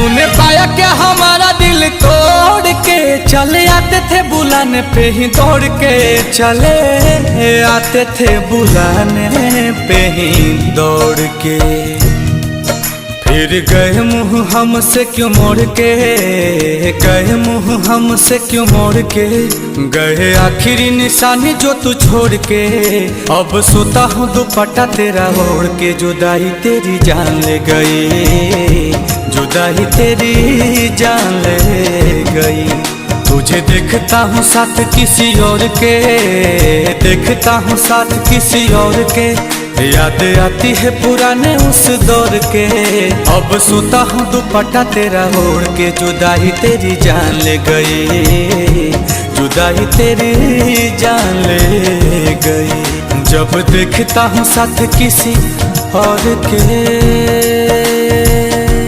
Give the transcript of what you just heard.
तूने पाया क्या हमारा दिल तोड़ के, चले आते थे बुलाने पे ही दौड़ के, चले आते थे बुलाने पे ही दौड़ के। फिर गए मुँह हमसे क्यों मोड़ के, गए मुँह हमसे क्यों मोड़ के, गए आखिरी निशानी जो तू छोड़ के। अब सोता हूँ दुपट्टा तेरा ओढ़ के, जुदाई तेरी जान ले गई, जुदाई तेरी जान ले गई। तुझे देखता हूँ साथ किसी और के, देखता हूँ साथ किसी और के, याद आती है पुराने उस दौर के। अब सोता हूँ दुपट्टा तेरा ओढ़ के, जुदाई तेरी जान ले गई, जुदाई तेरी जान ले गई। जब देखता हूँ साथ किसी और के।